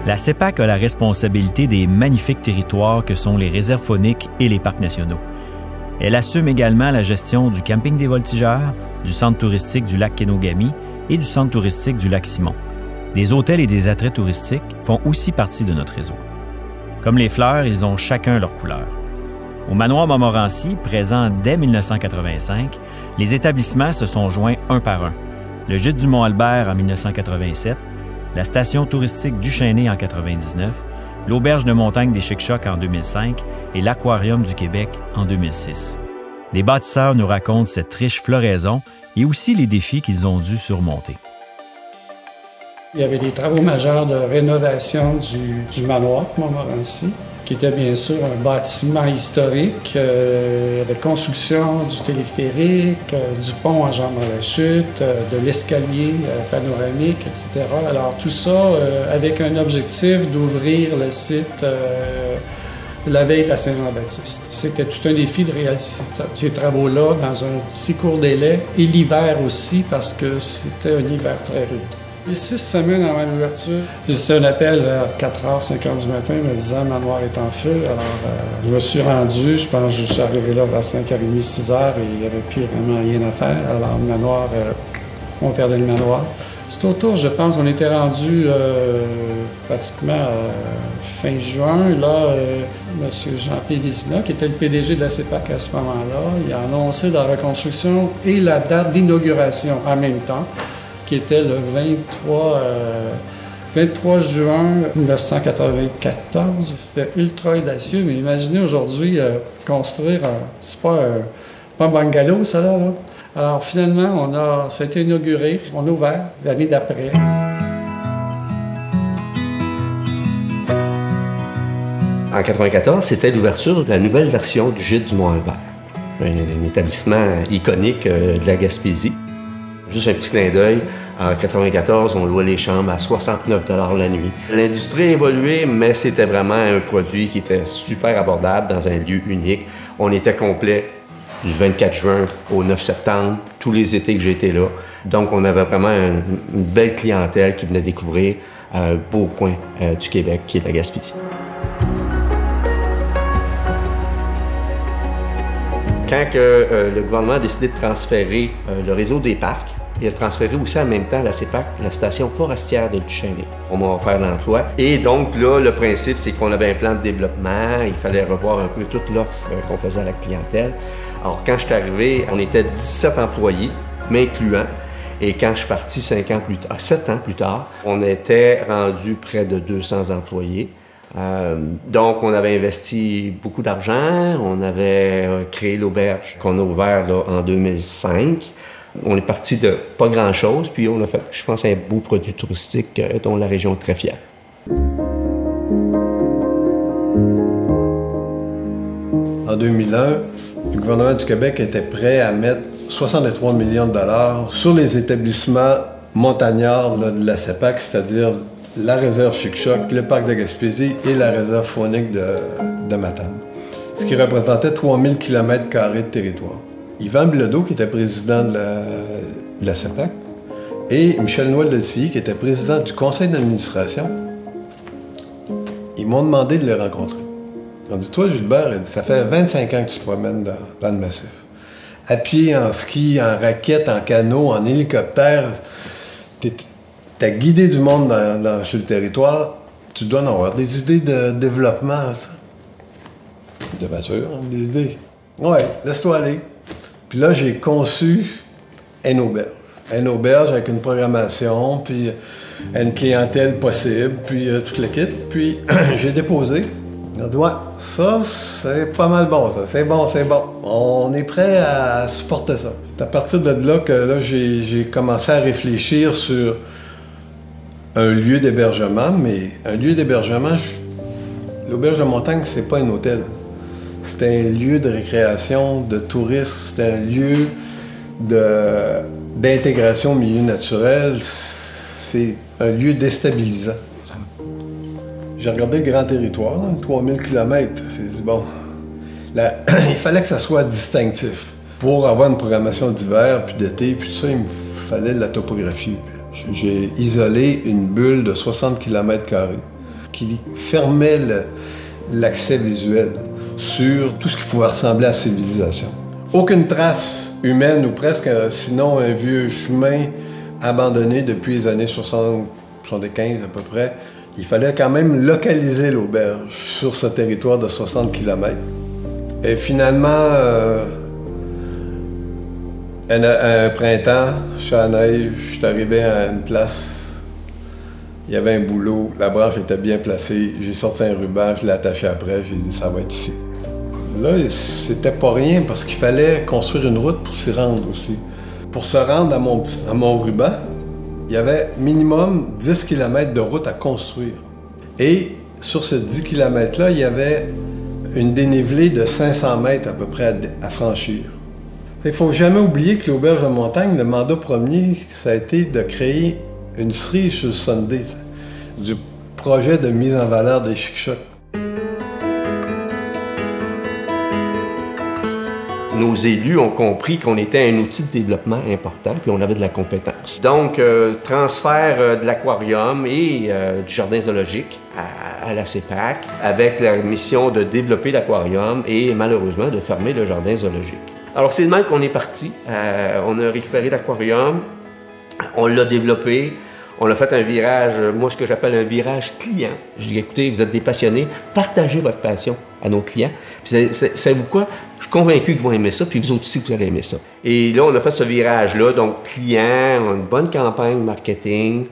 La CEPAC a la responsabilité des magnifiques territoires que sont les réserves fauniques et les parcs nationaux. Elle assume également la gestion du camping des Voltigeurs, du centre touristique du lac Kenogami et du centre touristique du lac Simon. Des hôtels et des attraits touristiques font aussi partie de notre réseau. Comme les fleurs, ils ont chacun leur couleur. Au manoir Montmorency, présent dès 1985, les établissements se sont joints un par un. Le gîte du Mont-Albert en 1987, la station touristique du Chêné en 1999, l'auberge de montagne des Chic-Chocs en 2005 et l'Aquarium du Québec en 2006. Des bâtisseurs nous racontent cette riche floraison et aussi les défis qu'ils ont dû surmonter. Il y avait des travaux majeurs de rénovation du manoir Montmorency, qui était bien sûr un bâtiment historique, avec construction du téléphérique, du pont en jambe à la chute, de l'escalier panoramique, etc. Alors tout ça avec un objectif d'ouvrir le site la veille de la Saint-Jean-Baptiste. C'était tout un défi de réaliser ces travaux-là dans un si court délai, et l'hiver aussi, parce que c'était un hiver très rude. Les 6 semaines avant l'ouverture, j'ai reçu un appel vers 4h, 5h du matin me disant « Le manoir est en feu ». Alors, je me suis rendu, je pense que je suis arrivé là vers 5h30, 6h et il n'y avait plus vraiment rien à faire. Alors, le manoir, on perdait le manoir. C'est autour, je pense, on était rendu pratiquement fin juin. Là, M. Jean-P. Vézina, qui était le PDG de la CEPAC à ce moment-là, il a annoncé la reconstruction et la date d'inauguration en même temps, qui était le 23 juin 1994. C'était ultra audacieux, mais imaginez aujourd'hui construire, c'est pas un bungalow, ça là. Alors finalement, ça a été inauguré, on a ouvert l'année d'après. En 1994, c'était l'ouverture de la nouvelle version du gîte du Mont-Albert, un établissement iconique de la Gaspésie. Juste un petit clin d'œil, en 1994, on louait les chambres à 69 $ la nuit. L'industrie a évolué, mais c'était vraiment un produit qui était super abordable dans un lieu unique. On était complet du 24 juin au 9 septembre, tous les étés que j'étais là. Donc, on avait vraiment une belle clientèle qui venait découvrir un beau coin du Québec, qui est la Gaspésie. Quand le gouvernement a décidé de transférer le réseau des parcs, il a transféré aussi en même temps à la CEPAC la station forestière de Duchesnay. On m'a offert l'emploi. Et donc là, le principe, c'est qu'on avait un plan de développement. Il fallait revoir un peu toute l'offre qu'on faisait à la clientèle. Alors, quand je suis arrivé, on était 17 employés, m'incluant. Et quand je suis parti 7 ans plus tard, on était rendu près de 200 employés. Donc, on avait investi beaucoup d'argent. On avait créé l'auberge qu'on a ouvert là, en 2005. On est parti de pas grand-chose, puis on a fait, je pense, un beau produit touristique dont la région est très fière. En 2001, le gouvernement du Québec était prêt à mettre 63 millions de dollars sur les établissements montagnards là, de la CEPAC, c'est-à-dire la réserve Chic-Chocs, le parc de Gaspésie et la réserve faunique de Matane, ce qui représentait 3000 km² de territoire. Yvan Bilodeau, qui était président de la CEPAC, et Michel Noël-Deltilly, qui était président du conseil d'administration, ils m'ont demandé de les rencontrer. Ils ont dit « Toi, Gilbert, ça fait 25 ans que tu te promènes dans le massif. À pied, en ski, en raquette, en canot, en hélicoptère, t'as guidé du monde sur le territoire, tu dois en avoir des idées de développement. » De bien sûr, des idées. « Ouais, laisse-toi aller. » Puis là, j'ai conçu une auberge. Une auberge avec une programmation, puis une clientèle possible, puis toute l'équipe. Puis j'ai déposé. J'ai dit, ouais, ça, c'est pas mal bon, ça. C'est bon, c'est bon. On est prêt à supporter ça. C'est à partir de là que là, j'ai commencé à réfléchir sur un lieu d'hébergement, mais un lieu d'hébergement, l'auberge de montagne, c'est pas un hôtel. C'est un lieu de récréation, de tourisme, c'est un lieu d'intégration au milieu naturel, c'est un lieu déstabilisant. J'ai regardé le grand territoire, 3000 km, j'ai dit bon, là, il fallait que ça soit distinctif. Pour avoir une programmation d'hiver, puis d'été, puis tout ça, il me fallait de la topographie. J'ai isolé une bulle de 60 km². qui fermait l'accès visuel sur tout ce qui pouvait ressembler à civilisation. Aucune trace humaine ou presque, sinon un vieux chemin abandonné depuis les années 60, 75 à peu près. Il fallait quand même localiser l'auberge sur ce territoire de 60 km. Et finalement, un printemps, je suis à la neige, je suis arrivé à une place, il y avait un boulot, la branche était bien placée, j'ai sorti un ruban, je l'ai attaché après, j'ai dit ça va être ici. Là, c'était pas rien parce qu'il fallait construire une route pour s'y rendre aussi. Pour se rendre à mon ruban, il y avait minimum 10 km de route à construire. Et sur ce 10 km-là, il y avait une dénivelée de 500 mètres à peu près à franchir. Il ne faut jamais oublier que l'auberge de montagne, le mandat premier, ça a été de créer une cerise sur le Sunday, du projet de mise en valeur des Chic-Chocs. Nos élus ont compris qu'on était un outil de développement important, puis on avait de la compétence. Donc, transfert de l'aquarium et du jardin zoologique à la CEPAC, avec la mission de développer l'aquarium et malheureusement de fermer le jardin zoologique. Alors, c'est de même qu'on est parti. On a récupéré l'aquarium, on l'a développé, on a fait un virage, moi ce que j'appelle un virage client. Je dis, écoutez, vous êtes des passionnés, partagez votre passion à nos clients. Puis savez-vous quoi? Je suis convaincu qu'ils vont aimer ça, puis vous aussi, vous allez aimer ça. Et là, on a fait ce virage-là, donc client, une bonne campagne marketing,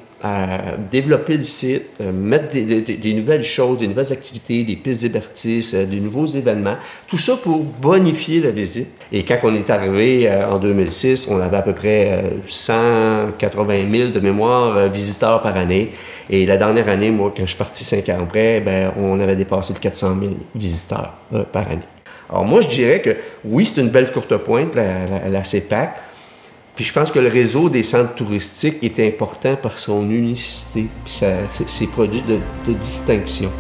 développer le site, mettre des nouvelles choses, des nouvelles activités, des pistes d'hébertis, des nouveaux événements, tout ça pour bonifier la visite. Et quand on est arrivé en 2006, on avait à peu près 180 000 de mémoire visiteurs par année. Et la dernière année, moi, quand je suis parti 5 ans après, ben, on avait dépassé de 400 000 visiteurs par année. Alors moi, je dirais que oui, c'est une belle courte pointe, la CEPAC. Puis je pense que le réseau des centres touristiques est important par son unicité, puis ses produits de distinction.